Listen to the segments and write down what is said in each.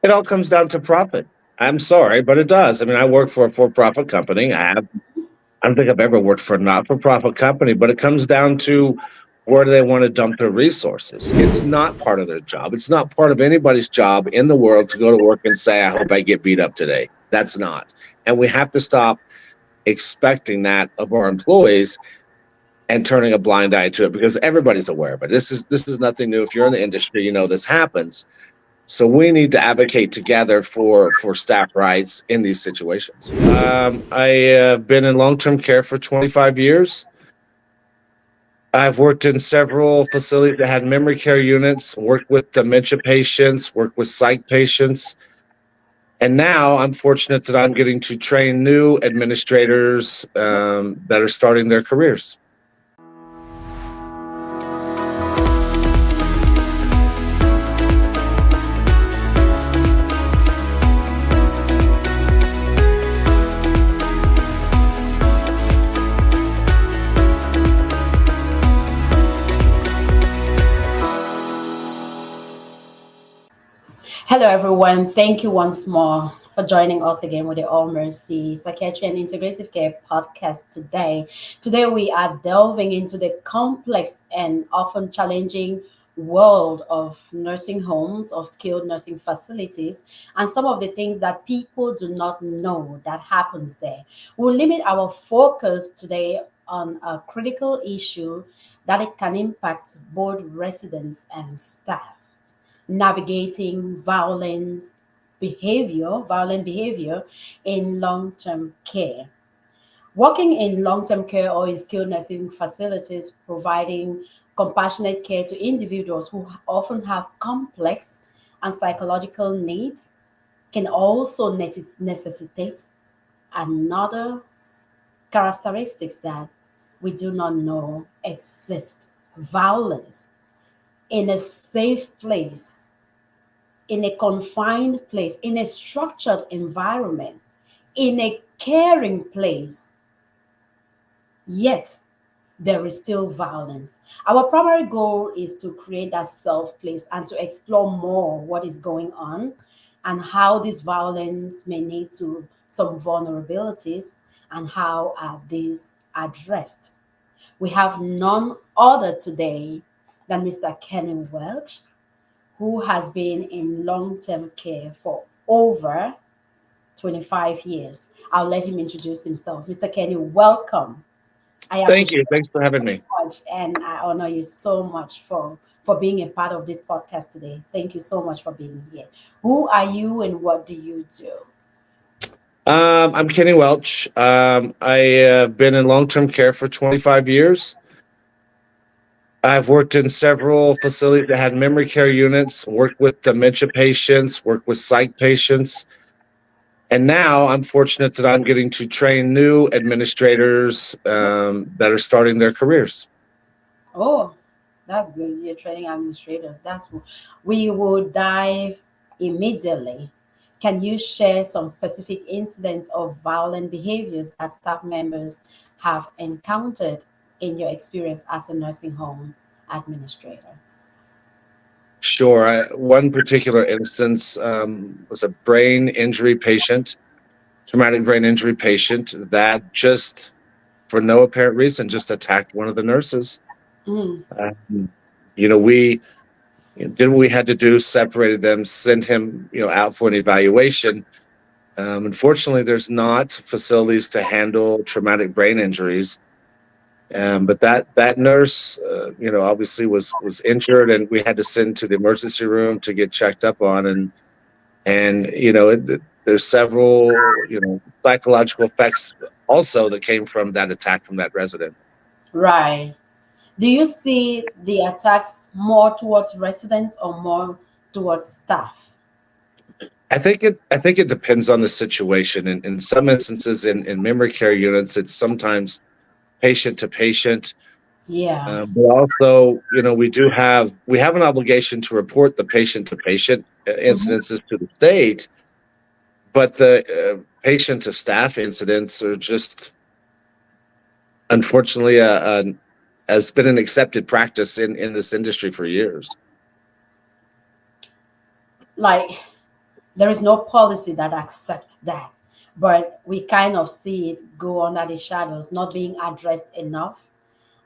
It all comes down to profit. I'm sorry, but it does. I mean, I work for a for-profit company. I don't think I've ever worked for a not-for-profit company, but it comes down to where do they want to dump their resources. It's not part of their job. It's not part of anybody's job in the world to go to work and say, I hope I get beat up today. That's not. And we have to stop expecting that of our employees and turning a blind eye to it because everybody's aware of it. This is nothing new. If you're in the industry, you know this happens. So we need to advocate together for staff rights in these situations. I have been in long-term care for 25 years. I've worked in several facilities that had memory care units, worked with dementia patients, worked with psych patients. And now I'm fortunate that I'm getting to train new administrators that are starting their careers. Hello, everyone. Thank you once more for joining us again with the All Mercy Psychiatry and Integrative Care podcast today. Today, we are delving into the complex and often challenging world of nursing homes, of skilled nursing facilities, and some of the things that people do not know that happens there. We'll limit our focus today on a critical issue that it can impact both residents and staff: navigating violent behavior in long-term care. Working in long-term care or in skilled nursing facilities, providing compassionate care to individuals who often have complex and psychological needs can also necessitate another characteristics that we do not know exist: violence in a safe place, in a confined place, in a structured environment, in a caring place, yet there is still violence. Our primary goal is to create that self place and to explore more what is going on and how this violence may lead to some vulnerabilities and how are these addressed. We have none other today than Mr. Kenny Welch, who has been in long term care for over 25 years. I'll let him introduce himself. Mr. Kenny, welcome. I Thank appreciate you. Thanks for you having so me. much and I honor you so much for being a part of this podcast today. Thank you so much for being here. Who are you and what do you do? I'm Kenny Welch. I have been in long-term care for 25 years. I've worked in several facilities that had memory care units, worked with dementia patients, worked with psych patients. And now I'm fortunate that I'm getting to train new administrators that are starting their careers. Oh, that's good. You're training administrators. We will dive immediately. Can you share some specific incidents of violent behaviors that staff members have encountered in your experience as a nursing home administrator? Sure. One particular instance was a brain injury patient, traumatic brain injury patient that just, for no apparent reason, just attacked one of the nurses. Mm, Um, we did what we had to do, separated them, sent him, out for an evaluation. Unfortunately, there's not facilities to handle traumatic brain injuries. But that nurse, obviously was injured, and we had to send to the emergency room to get checked up on. And there's several psychological effects also that came from that attack from that resident. right. Do you see the attacks more towards residents or more towards staff? I think it depends on the situation. In some instances, in memory care units, it's sometimes patient to patient. Yeah. But also, we have an obligation to report the patient to patient Mhm. incidences to the state, but the patient to staff incidents are just unfortunately has been an accepted practice in this industry for years. Like There is no policy that accepts that, but we kind of see it go under the shadows, not being addressed enough.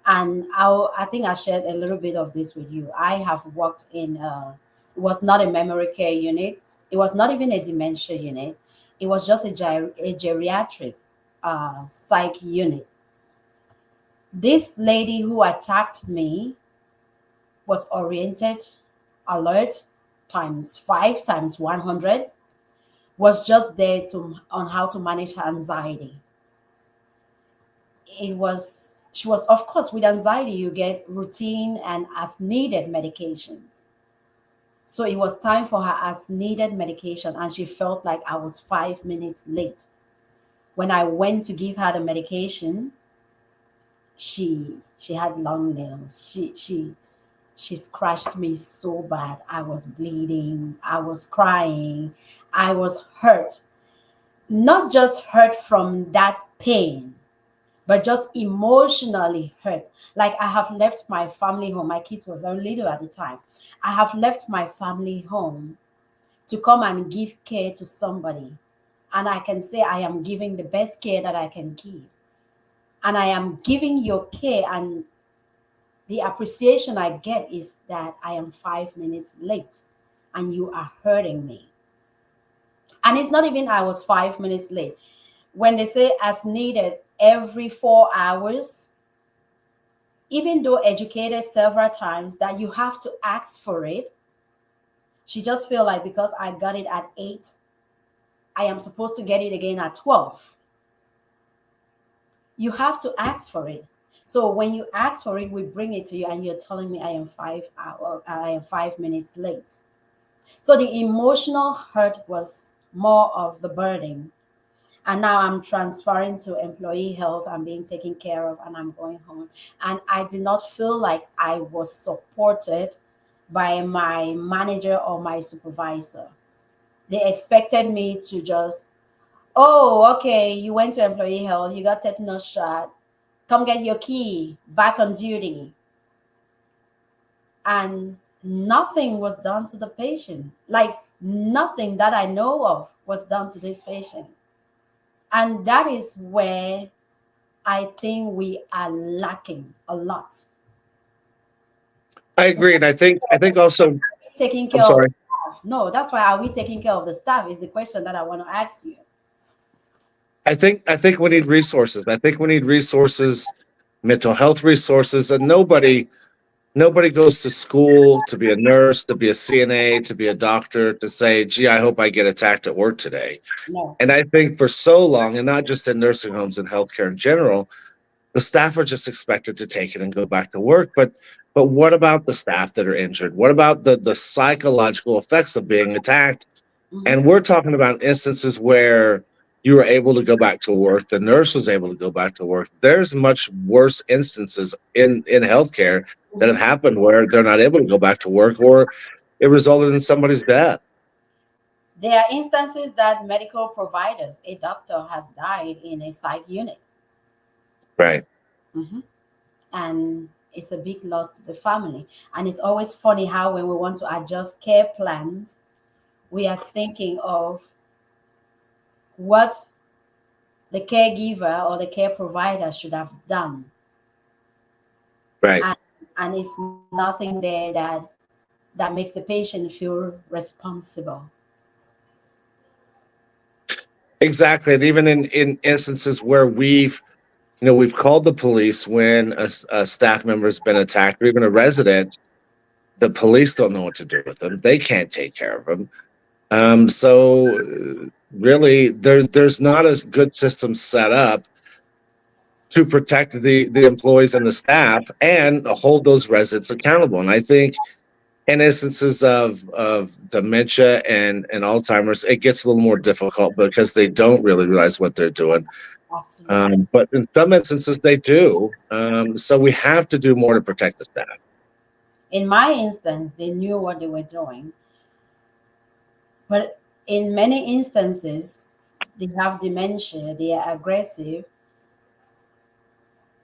And I think I shared a little bit of this with you. I have worked in, it was not a memory care unit, it was not even a dementia unit, it was just a geriatric psych unit. This lady who attacked me was oriented, alert, times five, times 100, was just there to on how to manage her anxiety. She was, of course, with anxiety you get routine and as needed medications. So it was time for her as needed medication, and she felt like I was 5 minutes late. When I went to give her the medication, she had long nails. She scratched me so bad. I was bleeding. I was crying. I was hurt. Not just hurt from that pain, but just emotionally hurt. Like I have left my family home. My kids were very little at the time. I have left my family home to come and give care to somebody. And I can say I am giving the best care that I can give. And I am giving your care, and the appreciation I get is that I am 5 minutes late and you are hurting me. And it's not even I was 5 minutes late. When they say as needed every 4 hours, even though educated several times that you have to ask for it, she just feel like because I got it at 8, I am supposed to get it again at 12. You have to ask for it. So when you ask for it, we bring it to you, and you're telling me I am 5 minutes late. So the emotional hurt was more of the burden. And now I'm transferring to employee health. I'm being taken care of, and I'm going home. And I did not feel like I was supported by my manager or my supervisor. They expected me to just, oh, okay, you went to employee health, you got tetanus shot, come get your key, back on duty. And nothing was done to the patient. Like nothing that I know of was done to this patient. And that is where I think we are lacking a lot. I agree, and I think also. Taking I'm care of the sorry. staff. No, that's why are we taking care of the staff is the question that I want to ask you. I think we need resources. I think we need resources, mental health resources, and nobody goes to school to be a nurse, to be a CNA, to be a doctor, to say, "Gee, I hope I get attacked at work today." No. And I think for so long, and not just in nursing homes and healthcare in general, the staff are just expected to take it and go back to work. But what about the staff that are injured? What about the psychological effects of being attacked? Mhm. And we're talking about instances where you were able to go back to work, the nurse was able to go back to work. There's much worse instances in healthcare that have Mhm. happened where they're not able to go back to work, or it resulted in somebody's death. There are instances that medical providers, a doctor has died in a psych unit. Right. Mhm. And it's a big loss to the family. And it's always funny how when we want to adjust care plans, we are thinking of what the caregiver or the care provider should have done. Right. And, and it's nothing there that makes the patient feel responsible. Exactly. And even in instances where we've called the police when a staff member has been attacked, or even a resident, the police don't know what to do with them. They can't take care of them. So really, there's not a good system set up to protect the employees and the staff and hold those residents accountable. And I think in instances of dementia and Alzheimer's, it gets a little more difficult because they don't really realize what they're doing. Absolutely. But in some instances, they do. So we have to do more to protect the staff. In my instance, they knew what they were doing, but in many instances, they have dementia, they are aggressive,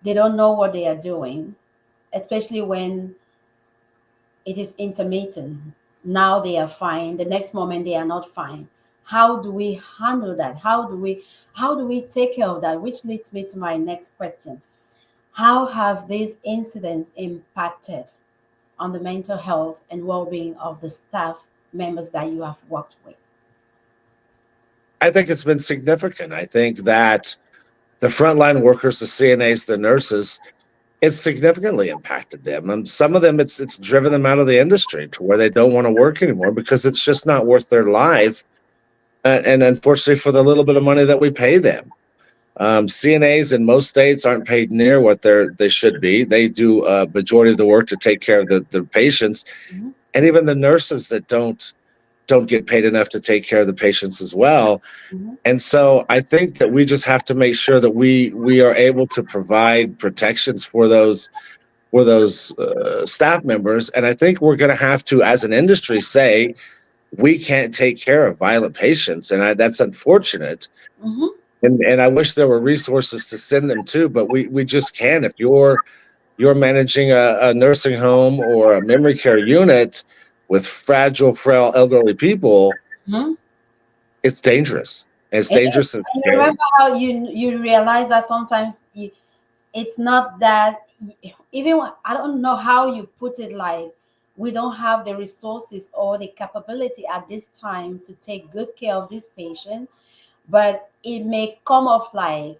they don't know what they are doing, especially when it is intermittent. Now they are fine, the next moment they are not fine. How do we handle that? How do we take care of that? Which leads me to my next question. How have these incidents impacted on the mental health and well-being of the staff members that you have worked with? I think it's been significant. I think that the frontline workers, the CNAs, the nurses, it's significantly impacted them. And some of them, it's driven them out of the industry to where they don't want to work anymore because it's just not worth their life. And unfortunately, for the little bit of money that we pay them, CNAs in most states aren't paid near what they should be. They do a majority of the work to take care of the patients, Mhm, and even the nurses that don't get paid enough to take care of the patients as well. mhm, And so I think that we just have to make sure that we are able to provide protections for those staff members. And I think we're going to have to, as an industry, say we can't take care of violent patients, and that's unfortunate. mhm, And I wish there were resources to send them to, but we just can't. If you're managing a nursing home or a memory care unit with fragile, frail, elderly people, mhm. it's dangerous. It's It is. dangerous and And scary. remember how you realize that sometimes it's not that, even I don't know how you put it, like we don't have the resources or the capability at this time to take good care of this patient, but it may come off like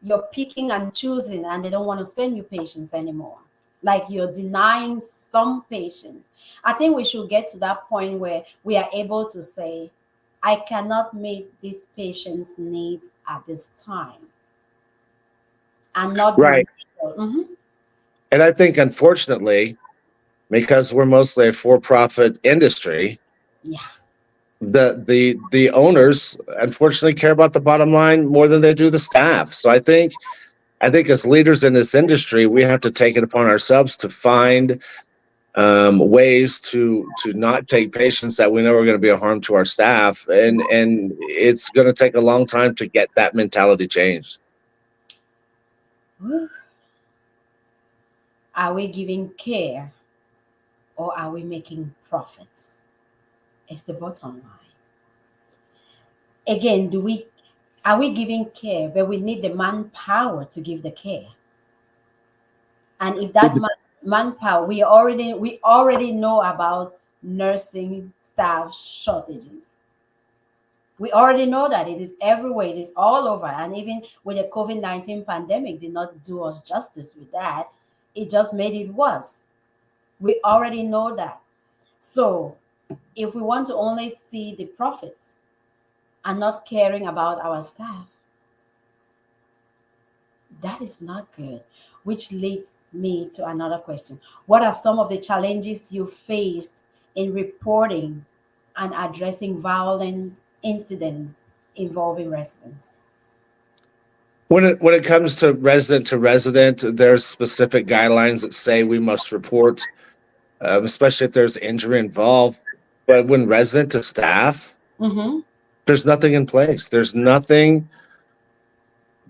you're picking and choosing and they don't want to send you patients anymore, like you're denying some patients. I think we should get to that point where we are able to say, I cannot meet this patient's needs at this time, and not be Right. rebel. Mhm. And I think, unfortunately, because we're mostly a for-profit industry, Yeah. the owners unfortunately care about the bottom line more than they do the staff. So I think as leaders in this industry, we have to take it upon ourselves to find ways to not take patients that we know are going to be a harm to our staff, and it's going to take a long time to get that mentality changed. Whew. Are we giving care or are we making profits? It's the bottom line. Again, do we are we giving care, but we need the manpower to give the care? And if that manpower, we already know about nursing staff shortages. We already know that it is everywhere, it is all over. And even with the COVID-19 pandemic, did not do us justice with that. It just made it worse. We already know that. So if we want to only see the profits and not caring about our staff, that is not good. Which leads me to another question. What are some of the challenges you faced in reporting and addressing violent incidents involving residents? When it comes to resident, there's specific guidelines that say we must report, especially if there's injury involved. But when resident to staff, Mm-hmm. there's nothing in place. There's nothing.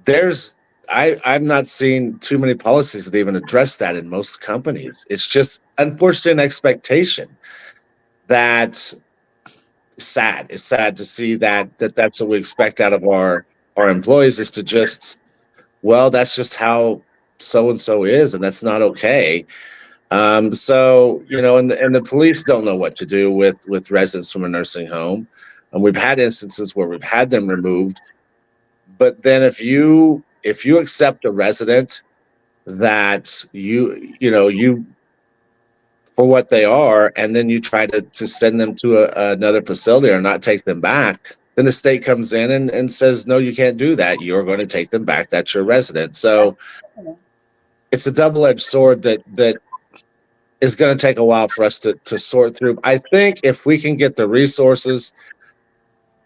There's I'm not seeing too many policies that even address that in most companies. It's just unfortunate an expectation that sad. It's sad to see that's what we expect out of our employees is to just, well, that's just how so and so is, and that's not okay. So and the police don't know what to do with residents from a nursing home, and we've had instances where we've had them removed. But then if you accept a resident that you for what they are, and then you try to send them to another facility or not take them back, then the state comes in and says, no, you can't do that. You're going to take them back. That's your resident. That's So it's a double-edged sword that is going to take a while for us to sort through. I think if we can get the resources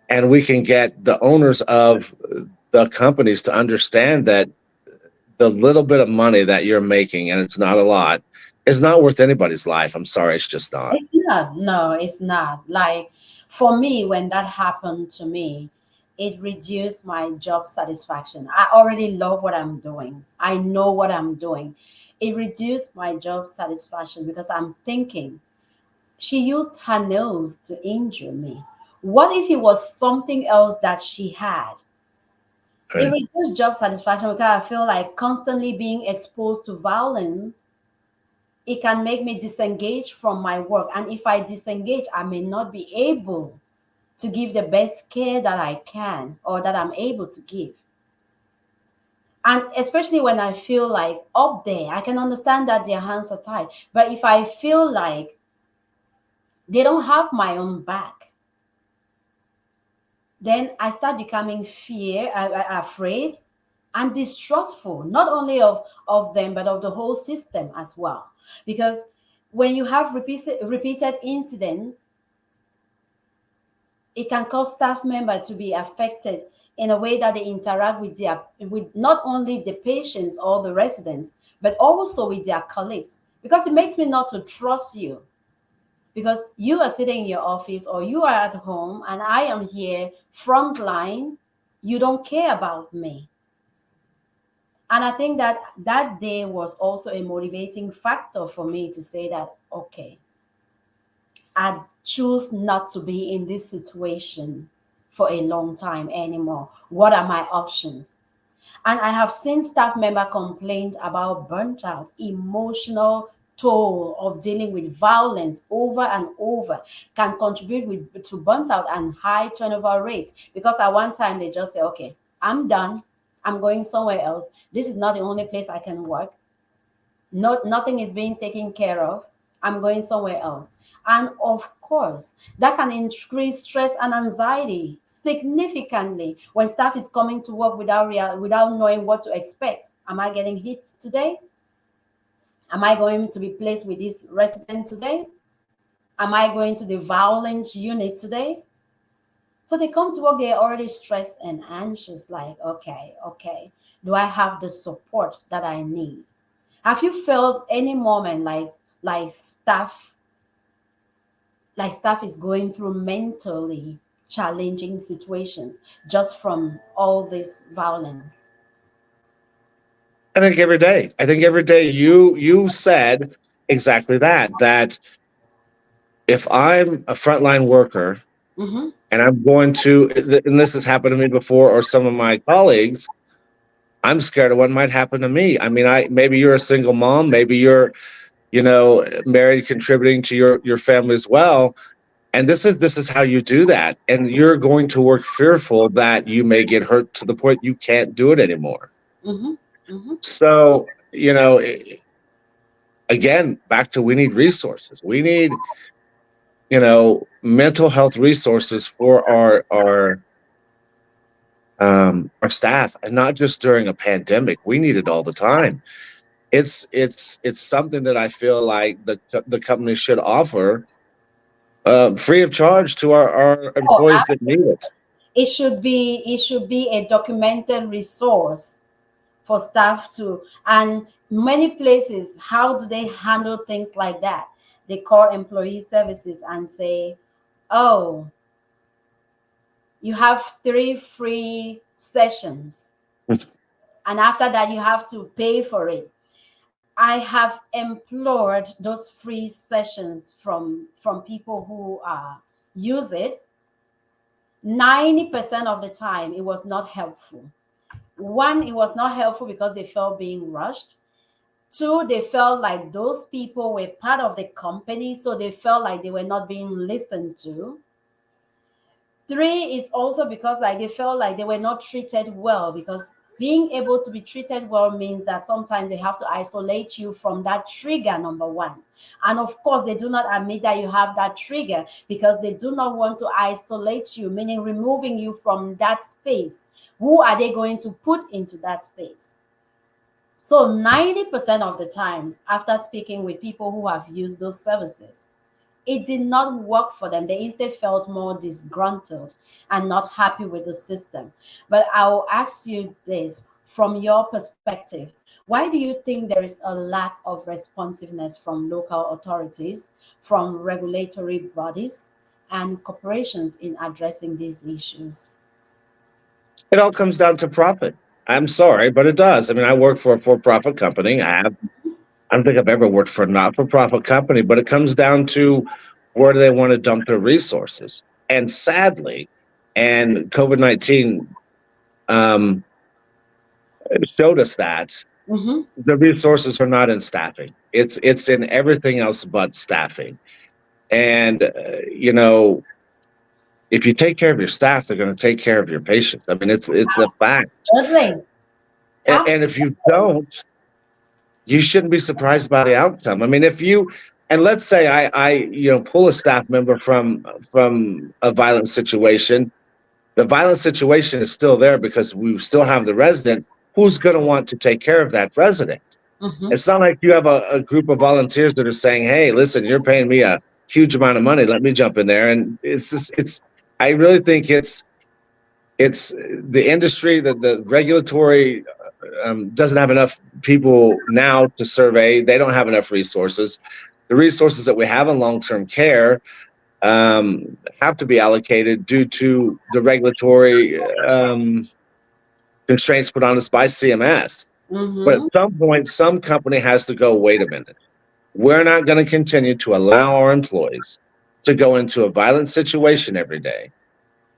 and we can get the owners of the companies to understand that the little bit of money that you're making, and it's not a lot, is not worth anybody's life. I'm sorry, it's just not. it's not. No, it's not. Like for me, when that happened to me, it reduced my job satisfaction. I already love what I'm doing. I know what I'm doing. It reduced my job satisfaction because I'm thinking, she used her nose to injure me. What if it was something else that she had? It Right. reduced job satisfaction because I feel like constantly being exposed to violence, it can make me disengage from my work. And if I disengage, I may not be able to give the best care that I can or that I'm able to give. And especially when I feel like up there, I can understand that their hands are tied. But if I feel like they don't have my own back, then I start becoming afraid and distrustful, not only of them, but of the whole system as well. Because when you have repeated incidents, it can cause staff members to be affected in a way that they interact with not only the patients or the residents, but also with their colleagues. Because it makes me not to trust you, because you are sitting in your office or you are at home and I am here frontline. You don't care about me. And I think that that day was also a motivating factor for me to say that, okay, I choose not to be in this situation for a long time anymore. What are my options? And I have seen staff member complain about burnt out, emotional toll of dealing with violence over and over can contribute to burnt out and high turnover rates. Because at one time they just say, okay, I'm done. I'm going somewhere else. This is not the only place I can work. Nothing is being taken care of. I'm going somewhere else. And of course, that can increase stress and anxiety significantly when staff is coming to work without knowing what to expect. Am I getting hit today? Am I going to be placed with this resident today? Am I going to the violence unit today? So they come to work, they're already stressed and anxious, like, okay, do I have the support that I need? Have you felt any moment like staff staff is going through mentally challenging situations just from all this violence? I think every day. I think every day you said exactly that. That if I'm a frontline worker Mm-hmm. and I'm going to, and this has happened to me before, or some of my colleagues, I'm scared of what might happen to me. I mean, I maybe you're a single mom, maybe you're, married, contributing to your family as well. And this is how you do that. And you're going to work fearful that you may get hurt to the point you can't do it anymore. Mm-hmm. Mm-hmm. So, again, back to we need resources. We need, mental health resources for our staff, and not just during a pandemic. We need it all the time. It's something that I feel like the company should offer free of charge to our Oh, employees that need it. it should be a documented resource for staff to. And many places, how do they handle things like that? They call employee services and say, oh, you have 3 free sessions, and after that you have to pay for it. I have implored those free sessions from people who use it. 90% of the time it was not helpful. One, it was not helpful because they felt being rushed. Two, they felt like those people were part of the company, so they felt like they were not being listened to. Three is also because like they felt like they were not treated well, because being able to be treated well means that sometimes they have to isolate you from that trigger, number one. And of course, they do not admit that you have that trigger because they do not want to isolate you, meaning removing you from that space. Who are they going to put into that space? So 90% of the time, after speaking with people who have used those services, it did not work for them. They instead felt more disgruntled and not happy with the system. But I will ask you this from your perspective. Why do you think there is a lack of responsiveness from local authorities, from regulatory bodies, and corporations in addressing these issues? It all comes down to profit. I'm sorry, but it does. I mean, I work for a for-profit company. I don't think I've ever worked for a not-for-profit company, but it comes down to where do they want to dump their resources. And sadly, and COVID-19 um, showed us that Mm-hmm. the resources are not in staffing. It's in everything else but staffing. And if you take care of your staff, they're going to take care of your patients. I mean, it's a fact. Absolutely. And if you don't, you shouldn't be surprised by the outcome. I mean, if you and let's say I pull a staff member from a violent situation, the violent situation is still there because we still have the resident who's going to want to take care of that resident. Mm-hmm. It's not like you have a group of volunteers that are saying, "Hey, listen, you're paying me a huge amount of money. Let me jump in there." And it's just, it's. I really think it's the industry, the regulatory doesn't have enough people now to survey. They don't have enough resources. The resources that we have in long-term care have to be allocated due to the regulatory constraints put on us by CMS. But at Mm-hmm. some point, some company has to go, wait a minute. We're not going to continue to allow our employees to go into a violent situation every day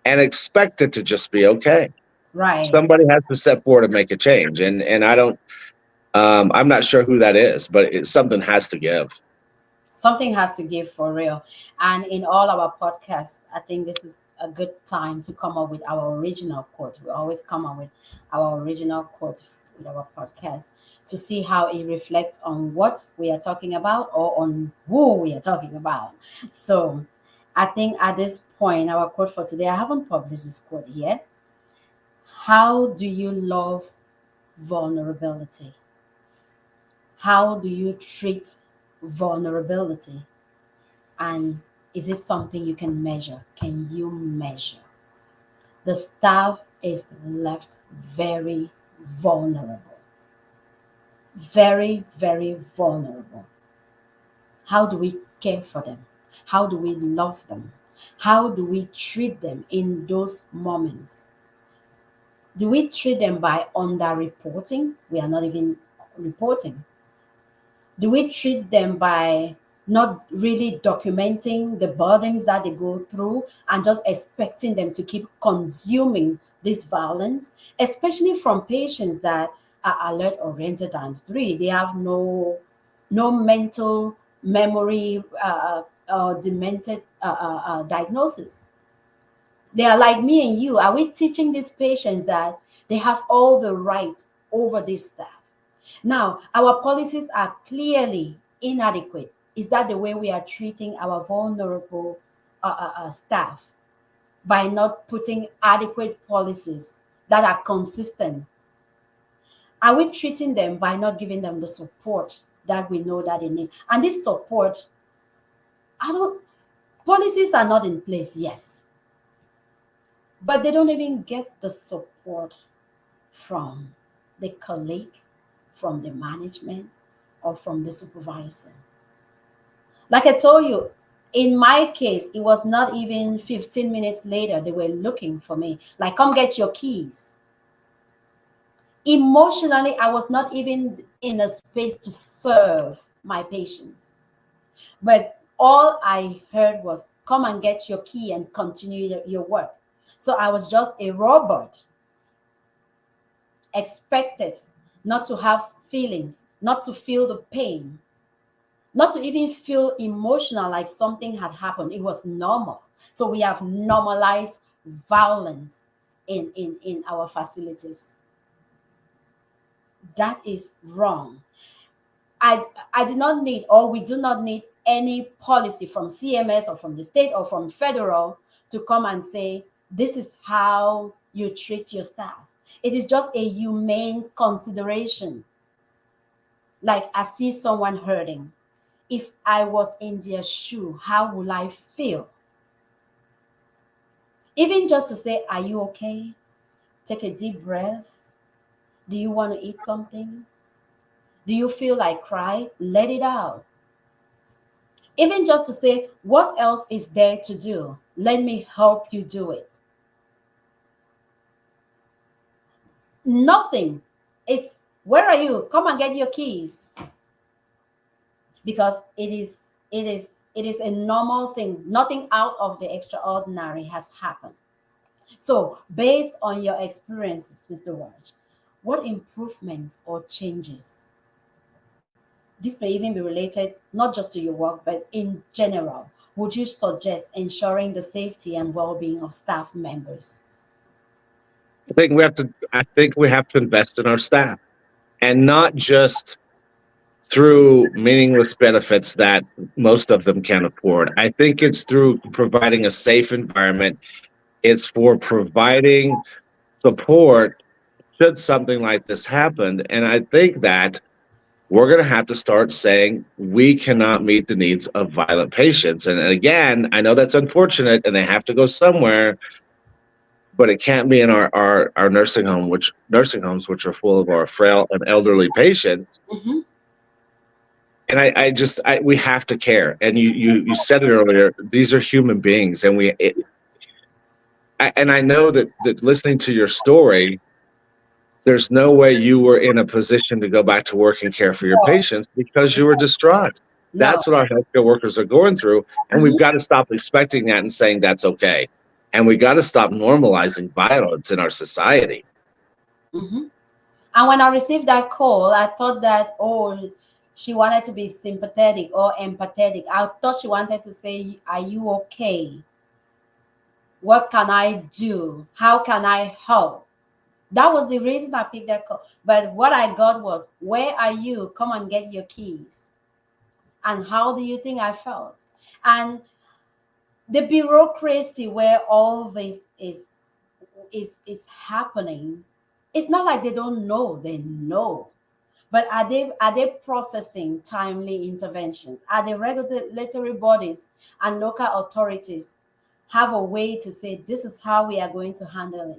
and expect it to just be okay. Right. Somebody has to step forward and make a change. And I don't, I'm not sure who that is, but something has to give. Something has to give for real. And in all our podcasts, I think this is a good time to come up with our original quote. We always come up with our original quote with our podcast to see how it reflects on what we are talking about or on who we are talking about. So I think at this point, our quote for today, I haven't published this quote yet. How do you love vulnerability? How do you treat vulnerability? And is it something you can measure? Can you measure? The staff is left very vulnerable, very, very vulnerable. How do we care for them? How do we love them? How do we treat them in those moments? Do we treat them by underreporting? We are not even reporting. Do we treat them by not really documenting the burdens that they go through and just expecting them to keep consuming this violence, especially from patients that are alert oriented times three? They have no mental memory demented diagnosis. They are like me and you. Are we teaching these patients that they have all the rights over this staff? Now, our policies are clearly inadequate. Is that the way we are treating our vulnerable staff? By not putting adequate policies that are consistent? Are we treating them by not giving them the support that we know that they need? And this support, I don't, policies are not in place, yes, but they don't even get the support from the colleague, from the management, or from the supervisor. Like I told you, in my case, it was not even 15 minutes later, they were looking for me. Like, come get your keys. Emotionally, I was not even in a space to serve my patients. But all I heard was, come and get your key and continue your work. So I was just a robot, expected not to have feelings, not to feel the pain, not to even feel emotional like something had happened. It was normal. So we have normalized violence in our facilities. That is wrong. I did not need, or we do not need any policy from CMS or from the state or from federal to come and say, this is how you treat your staff. It is just a humane consideration. Like, I see someone hurting. If I was in their shoe, how would I feel? Even just to say, are you okay? Take a deep breath. Do you want to eat something? Do you feel like cry? Let it out. Even just to say, what else is there to do? Let me help you do it. Nothing. It's, where are you? Come and get your keys. Because it is It is a normal thing. Nothing out of the extraordinary has happened. So, based on your experiences, Mr. Welch, what improvements or changes, this may even be related not just to your work, but in general, would you suggest ensuring the safety and well being of staff members? I think we have to invest in our staff, and not just through meaningless benefits that most of them can't afford. I think it's through providing a safe environment. It's for providing support should something like this happen. And I think that we're going to have to start saying we cannot meet the needs of violent patients. And again, I know that's unfortunate and they have to go somewhere, but it can't be in our nursing homes, which are full of our frail and elderly patients. Mm-hmm. And we have to care. And you said it earlier. These are human beings, and and I know that listening to your story, there's no way you were in a position to go back to work and care for your No, patients because you were distraught. no. That's what our healthcare workers are going through, and we've Mm-hmm. got to stop expecting that and saying that's okay. And we got to stop normalizing violence in our society. Mm-hmm. And when I received that call, I thought that, oh, she wanted to be sympathetic or empathetic. I thought she wanted to say, are you okay? What can I do? How can I help? That was the reason I picked that call. But what I got was, where are you? Come and get your keys. And how do you think I felt? And the bureaucracy where all this is happening, it's not like they don't know, they know. But are they processing timely interventions? Are the regulatory bodies and local authorities have a way to say this is how we are going to handle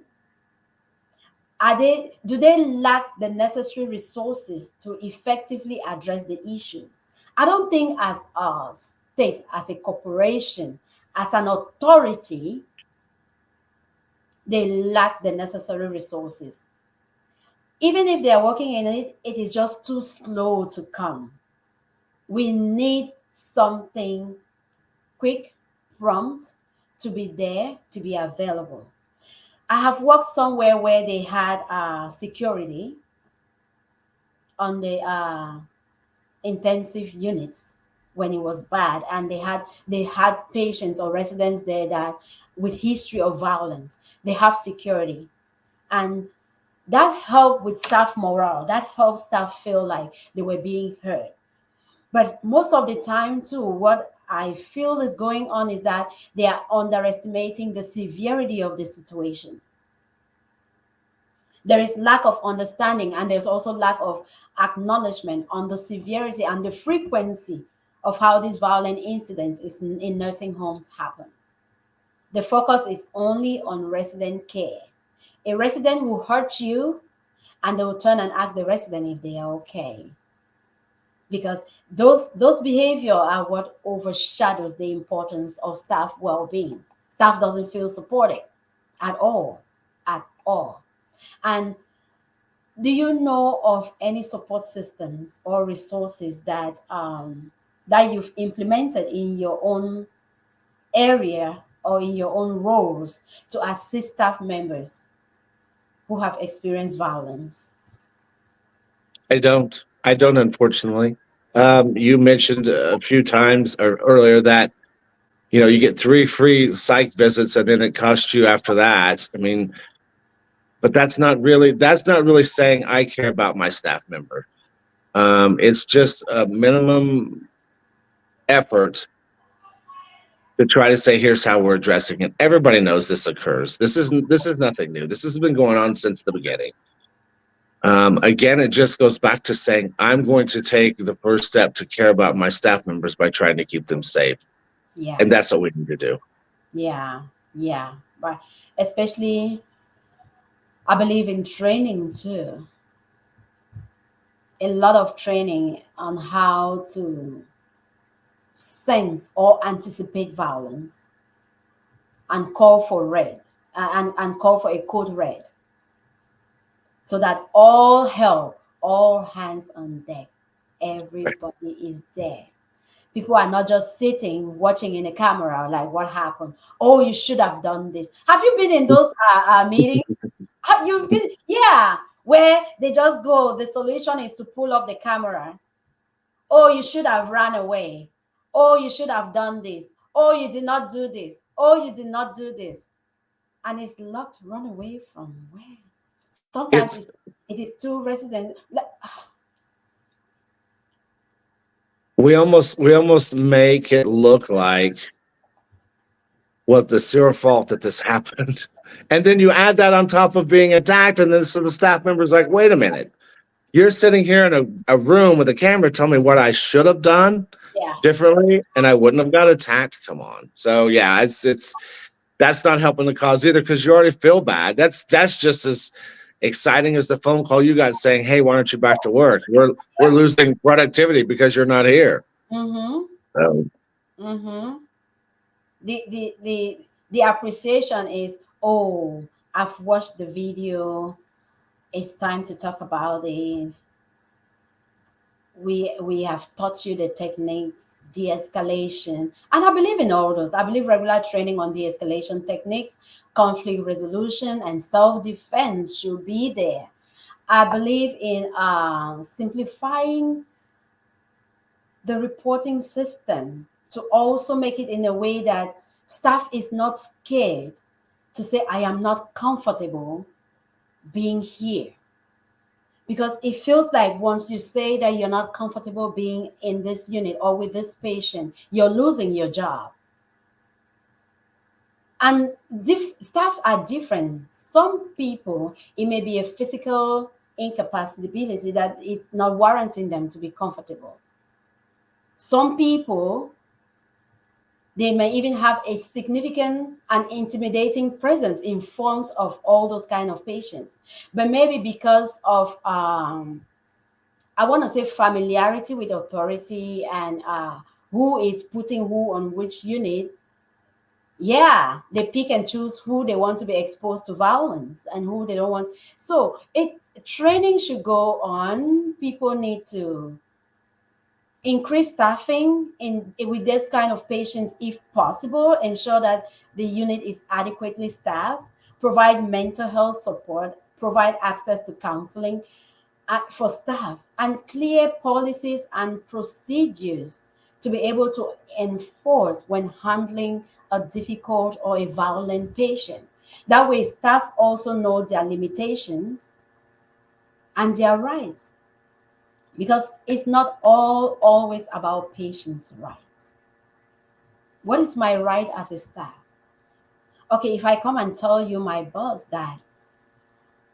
it? Do they lack the necessary resources to effectively address the issue? I don't think as a state, as a corporation, as an authority, they lack the necessary resources. Even if they are working in it, it is just too slow to come. We need something quick, prompt, to be there, to be available. I have worked somewhere where they had security on the intensive units when it was bad, and they had patients or residents there that with history of violence. They have security, and that helped with staff morale. That helped staff feel like they were being heard. But most of the time, too, what I feel is going on is that they are underestimating the severity of the situation. There is lack of understanding, and there's also lack of acknowledgement on the severity and the frequency of how these violent incidents in nursing homes happen. The focus is only on resident care. A resident will hurt you, and they will turn and ask the resident if they are okay, because those behavior are what overshadows the importance of staff well-being. Staff doesn't feel supported at all, at all. And do you know of any support systems or resources that you've implemented in your own area or in your own roles to assist staff members who have experienced violence? I don't, unfortunately. You mentioned a few times or earlier that you get 3 free psych visits and then it costs you after that. I mean, but that's not really saying I care about my staff member. It's just a minimum effort to try to say here's how we're addressing it. Everybody knows this occurs. This is nothing new. This has been going on since the beginning. Again, it just goes back to saying I'm going to take the first step to care about my staff members by trying to keep them safe, Yeah, and that's what we need to do. yeah, yeah. But especially, I believe in training too. A lot of training on how to sense or anticipate violence and call for red and call for a code red, so that all help, all hands on deck, everybody is there. People are not just sitting watching in the camera like what happened. Oh, you should have done this. Have you been in those meetings? Have you been? Yeah, where they just go. The solution is to pull up the camera. Oh, you should have ran away. Oh, you should have done this. Oh, you did not do this. Oh, you did not do this. And it's locked. Run away from where? Sometimes It it is too resident. we almost make it look like, well, it's your fault that this happened. And then you add that on top of being attacked, and then so the staff member's like, wait a minute. You're sitting here in a room with a camera telling me what I should have done Yeah. differently, and I wouldn't have got attacked. Come on. So yeah, it's that's not helping the cause either, because you already feel bad. That's just as exciting as the phone call you got saying, hey, why aren't you back to work? We're losing productivity because you're not here. Mm-hmm. So, Mm-hmm. The appreciation is, oh, I've watched the video. It's time to talk about it. We have taught you the techniques, de-escalation, and I believe in all those. I believe regular training on de-escalation techniques, conflict resolution, and self-defense should be there. I believe in simplifying the reporting system to also make it in a way that staff is not scared to say, I am not comfortable being here. Because it feels like once you say that you're not comfortable being in this unit or with this patient, you're losing your job. And staffs are different. Some people, it may be a physical incapacity that is not warranting them to be comfortable. Some people, they may even have a significant and intimidating presence in front of all those kind of patients. But maybe because of, I want to say, familiarity with authority and who is putting who on which unit, yeah, they pick and choose who they want to be exposed to violence and who they don't want. So training should go on. People need to increase staffing in with this kind of patients if possible, ensure that the unit is adequately staffed, provide mental health support, provide access to counseling for staff, and clear policies and procedures to be able to enforce when handling a difficult or a violent patient. That way staff also know their limitations and their rights, because it's not always about patients' rights. What is my right as a staff? Okay, if I come and tell you, my boss, that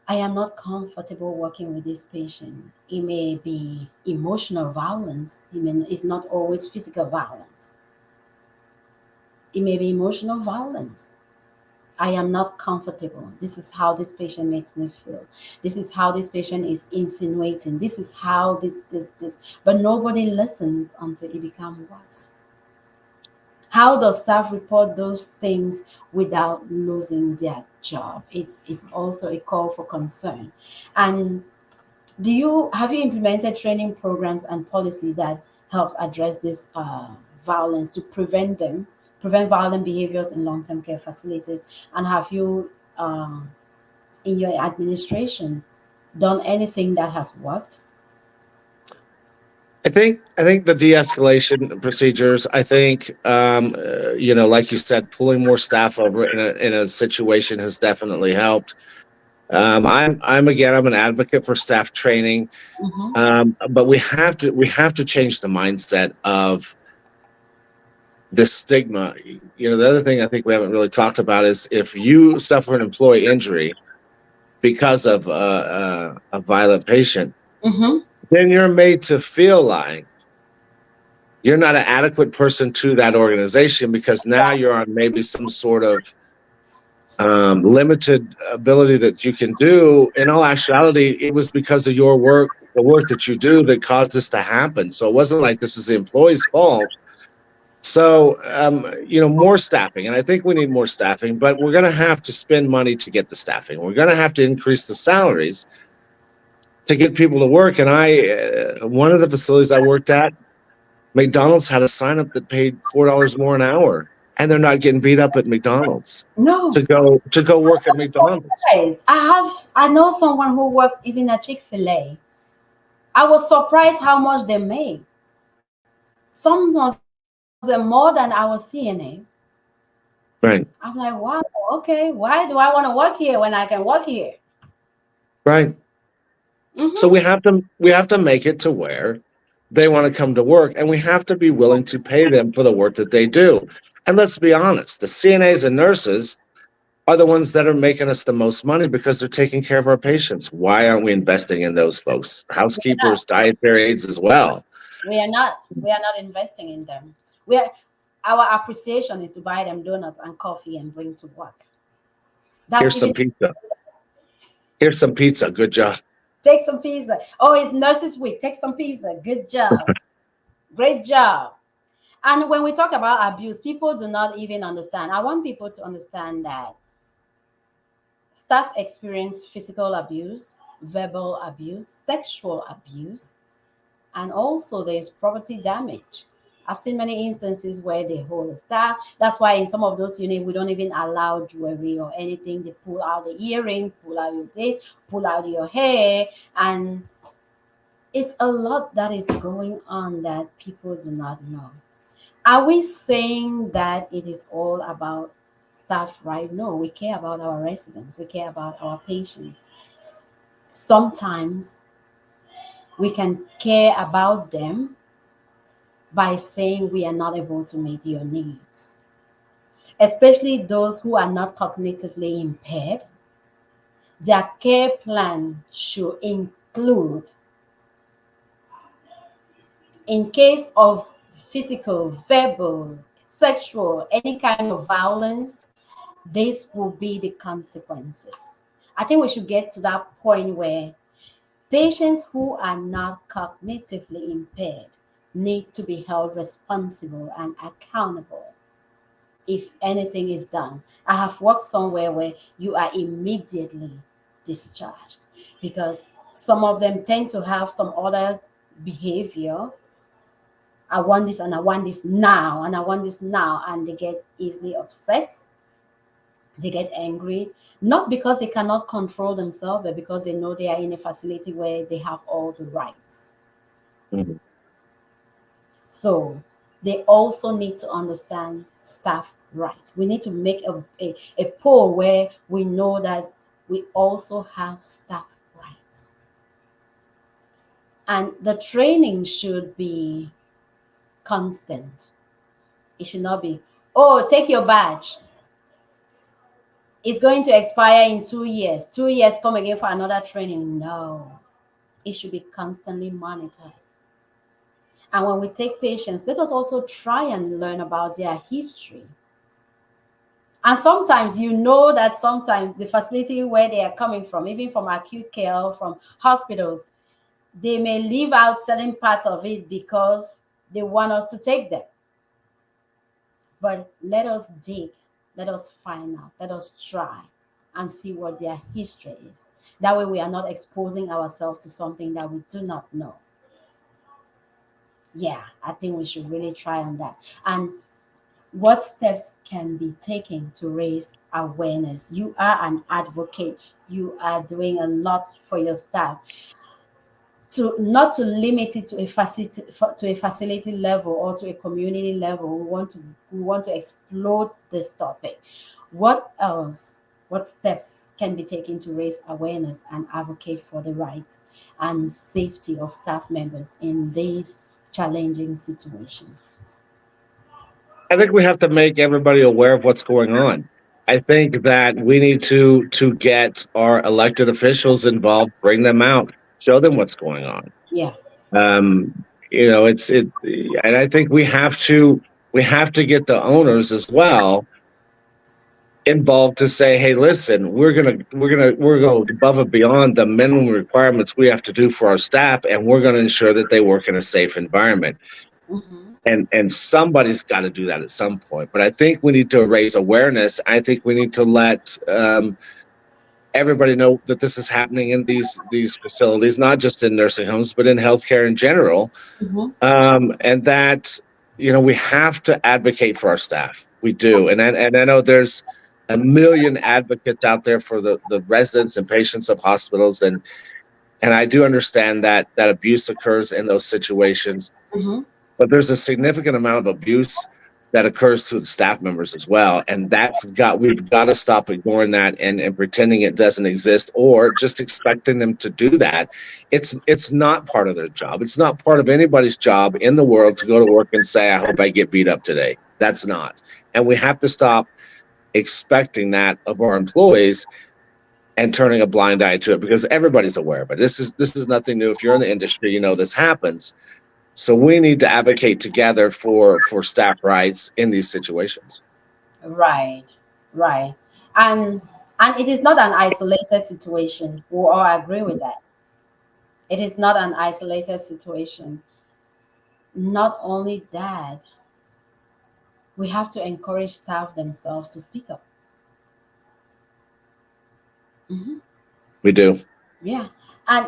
I am not comfortable working with this patient, it may be emotional violence. It's not always physical violence. It may be emotional violence. I am not comfortable. This is how this patient makes me feel. This is how this patient is insinuating. This is how this. But nobody listens until it becomes worse. How does staff report those things without losing their job? It's also a call for concern. And have you implemented training programs and policy that helps address this violence to prevent violent behaviors in long-term care facilities? And have you, in your administration, done anything that has worked? I think the de-escalation procedures. I think like you said, pulling more staff over in a situation has definitely helped. I'm an advocate for staff training, Mm-hmm. but we have to change the mindset of this stigma. The other thing I think we haven't really talked about is, if you suffer an employee injury because of a violent patient, Mm-hmm. then you're made to feel like you're not an adequate person to that organization, because now you're on maybe some sort of limited ability that you can do. In all actuality, it was because of your work, the work that you do, that caused this to happen. So it wasn't like this was the employee's fault. So, more staffing, and I think we need more staffing, but we're going to have to spend money to get the staffing. We're going to have to increase the salaries to get people to work. And one of the facilities I worked at, McDonald's had a sign up that paid $4 more an hour, and they're not getting beat up at McDonald's No. to go work at McDonald's. Yes, I know someone who works even at Chick-fil-A. I was surprised how much they made. Some was more than our CNAs. Right, I'm like, wow, okay, why do I want to work here when I can work here? right. So Hmm. we have to make it to where they want to come to work, and we have to be willing to pay them for the work that they do. And let's be honest, the CNAs and nurses are the ones that are making us the most money because they're taking care of our patients. Why aren't we investing in those folks? Housekeepers, dietary aides as well. We are not investing in them. We are Our appreciation is to buy them donuts and coffee and bring to work. That's Here's even some pizza. Here's some pizza. Good job. take some pizza. Oh, it's Nurses Week. Take some pizza. Good job. Great job. And when we talk about abuse, people do not even understand. I want people to understand that staff experience physical abuse, verbal abuse, sexual abuse, and also there's property damage. I've seen many instances where they hold a staff. That's why in some of those units we don't even allow jewelry or anything. They pull out the earring, pull out your date, pull out your hair, and it's a lot that is going on that people do not know. Are we saying that it is all about staff, right? No, we care about our residents, we care about our patients. Sometimes we can care about them by saying we are not able to meet your needs, especially those who are not cognitively impaired. Their care plan should include, in case of physical, verbal, sexual, any kind of violence, this will be the consequences. I think we should get to that point where patients who are not cognitively impaired need to be held responsible and accountable if anything is done. I have worked somewhere where you are immediately discharged because some of them tend to have some other behavior. I want this and I want this now and I want this now, and they get easily upset. They get angry, not because they cannot control themselves, but because they know they are in a facility where they have all the rights. Mhm. So they also need to understand staff rights. We need to make a poll where we know that we also have staff rights. And the training should be constant. It should not be, oh, take your badge. It's going to expire in 2 years. 2 years, come again for another training. No, it should be constantly monitored. And when we take patients, let us also try and learn about their history. And sometimes you know that sometimes the facility where they are coming from, even from acute care or from hospitals, they may leave out certain parts of it because they want us to take them. But let us dig, let us find out, let us try and see what their history is. That way, we are not exposing ourselves to something that we do not know. Yeah, I think we should really try on that. And what steps can be taken to raise awareness? You are an advocate, you are doing a lot for your staff. To not to limit it to a facility level or to a community level, we want to explode this topic. What else, what steps can be taken to raise awareness and advocate for the rights and safety of staff members in these challenging situations? I think we have to make everybody aware of what's going on. I think that we need to get our elected officials involved, bring them out, show them what's going on. Yeah. And I think we have to get the owners as well involved to say, hey, listen, we're going above and beyond the minimum requirements we have to do for our staff, and we're going to ensure that they work in a safe environment. Hmm. And somebody's got to do that at some point. But I think we need to raise awareness. I think we need to let everybody know that this is happening in these facilities, not just in nursing homes, but in healthcare in general. Mm-hmm. And that, we have to advocate for our staff. We do, and I know there's a million advocates out there for the residents and patients of hospitals, and I do understand that abuse occurs in those situations, Mm-hmm. but there's a significant amount of abuse that occurs to the staff members as well, and we've got to stop ignoring that and pretending it doesn't exist, or just expecting them to do that. It's not part of their job. It's not part of anybody's job in the world to go to work and say, I hope I get beat up today. That's not. And we have to stop expecting that of our employees and turning a blind eye to it, because everybody's aware of it. This is nothing new. If you're in the industry, this happens. So we need to advocate together for staff rights in these situations. Right, right. And and it is not an isolated situation. We all agree with that. It is not an isolated situation. Not only that, we have to encourage staff themselves to speak up. Hmm. We do. Yeah. And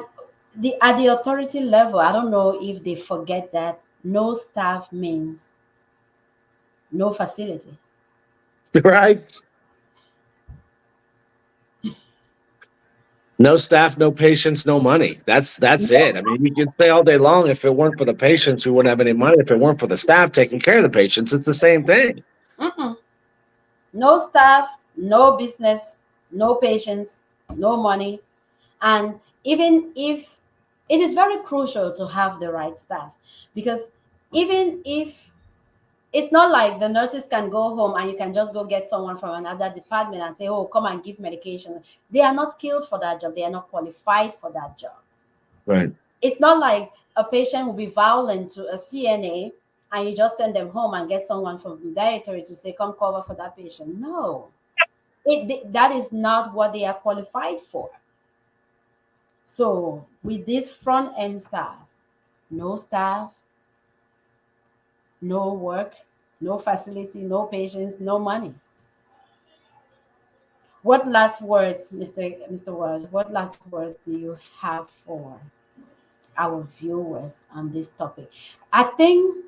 at the authority level, I don't know if they forget that no staff means no facility. Right? No staff, no patients, no money. That's it. I mean, you can say all day long, if it weren't for the patients, we wouldn't have any money. If it weren't for the staff taking care of the patients, it's the same thing. Mm-mm. No staff, no business, no patients, no money. And even if it is very crucial to have the right staff, because even if it's not like the nurses can go home and you can just go get someone from another department and say, oh, come and give medication. They are not skilled for that job. They are not qualified for that job. Right. It's not like a patient will be violent to a CNA and you just send them home and get someone from the dietary to say, come cover for that patient. No, that is not what they are qualified for. So with this front end staff, no work, no facility, no patients, no money. What last words, Mr. Wells, what last words do you have for our viewers on this topic? I think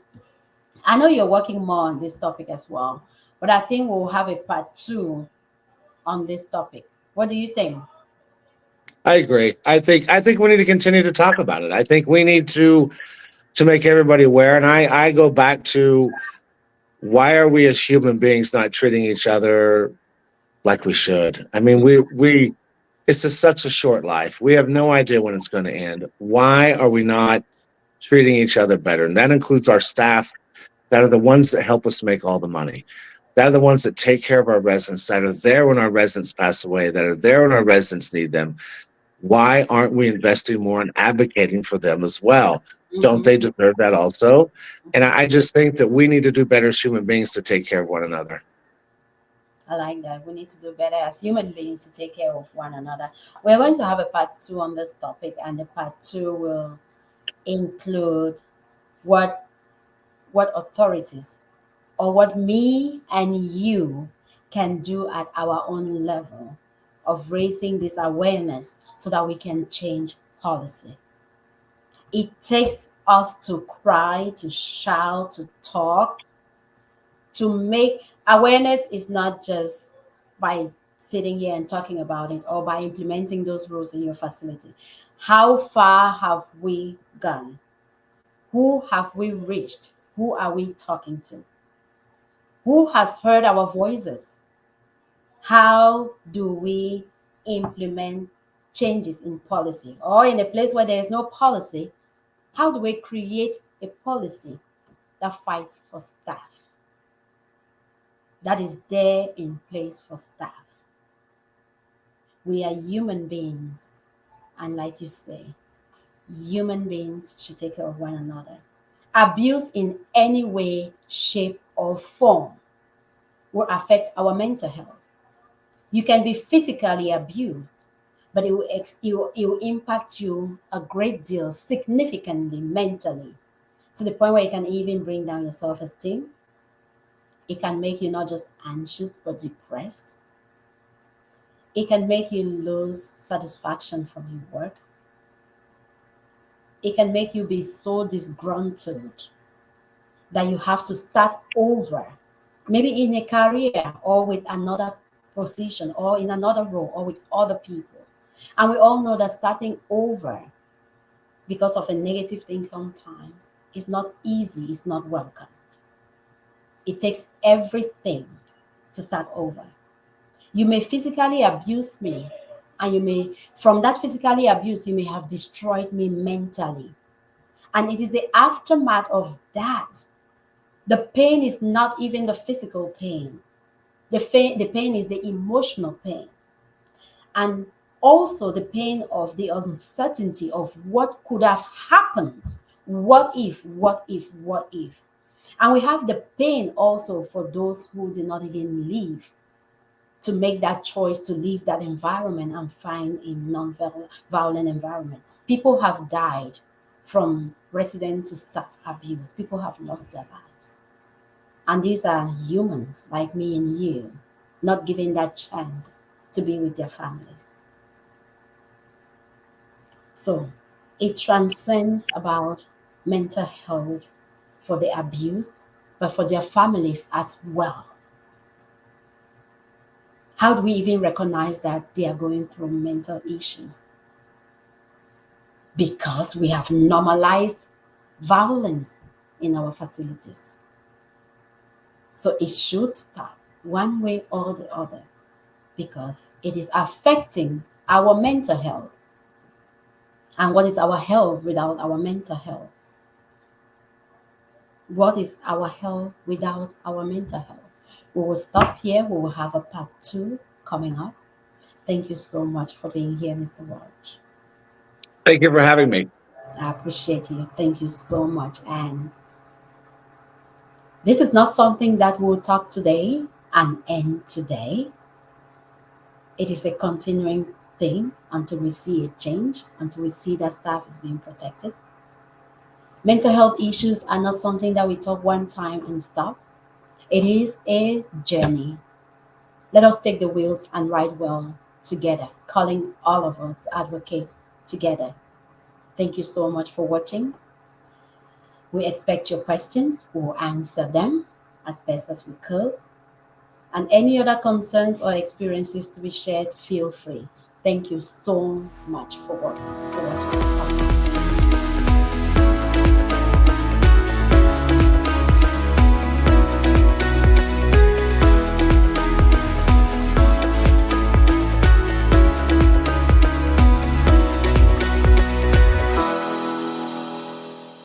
I know you're working more on this topic as well, but I think we'll have a part two on this topic. What do you think? I agree. I think we need to continue to talk about it. I think we need to make everybody aware. And I go back to, why are we as human beings not treating each other like we should? I mean, we it's just such a short life. We have no idea when it's going to end. Why are we not treating each other better? And that includes our staff, that are the ones that help us make all the money. That are the ones that take care of our residents, that are there when our residents pass away, that are there when our residents need them. Why aren't we investing more in advocating for them as well? Don't Hmm. they deserve that also? And I just think that we need to do better as human beings to take care of one another. I like that. We need to do better as human beings to take care of one another. We're going to have a part two on this topic, and the part two will include what authorities or what me and you can do at our own level of raising this awareness so that we can change policy. It takes us to cry, to shout, to talk, to make awareness is not just by sitting here and talking about it or by implementing those rules in your facility. How far have we gone? Who have we reached? Who are we talking to? Who has heard our voices? How do we implement changes in policy? Or in a place where there is no policy, how do we create a policy that fights for staff, that is there in place for staff? We are human beings, and like you say, human beings should take care of one another. Abuse in any way, shape, or form will affect our mental health. You can be physically abused, but it will impact you a great deal, significantly mentally, to the point where it can even bring down your self esteem. It can make you not just anxious, but depressed. It can make you lose satisfaction from your work. It can make you be so disgruntled that you have to start over, maybe in a career or with another position or in another role or with other people. And we all know that starting over because of a negative thing sometimes is not easy, it's not welcomed. It takes everything to start over. You may physically abuse me, and from that physically abuse, you may have destroyed me mentally. And it is the aftermath of that. The pain is not even the physical pain. The pain is the emotional pain. And also the pain of the uncertainty of what could have happened. What if, what if, what if? And we have the pain also for those who did not even leave, to make that choice to leave that environment and find a non-violent environment. People have died from resident to staff abuse. People have lost their lives. And these are humans like me and you, not given that chance to be with their families. So it transcends about mental health for the abused, but for their families as well. How do we even recognize that they are going through mental issues? Because we have normalized violence in our facilities. So it should stop one way or the other, because it is affecting our mental health. And what is our health without our mental health? What is our health without our mental health? We will stop here. We will have a part two coming up. Thank you so much for being here, Mr. Welch. Thank you for having me. I appreciate you. Thank you so much. And this is not something that we'll talk today and end today. It is a continuing thing until we see a change, until we see that staff is being protected. Mental health issues are not something that we talk one time and stop. It is a journey. Let us take the wheels and ride well together, calling all of us advocate together. Thank you so much for watching. We expect your questions. We will answer them as best as we could. And any other concerns or experiences to be shared, feel free. Thank you so much for watching.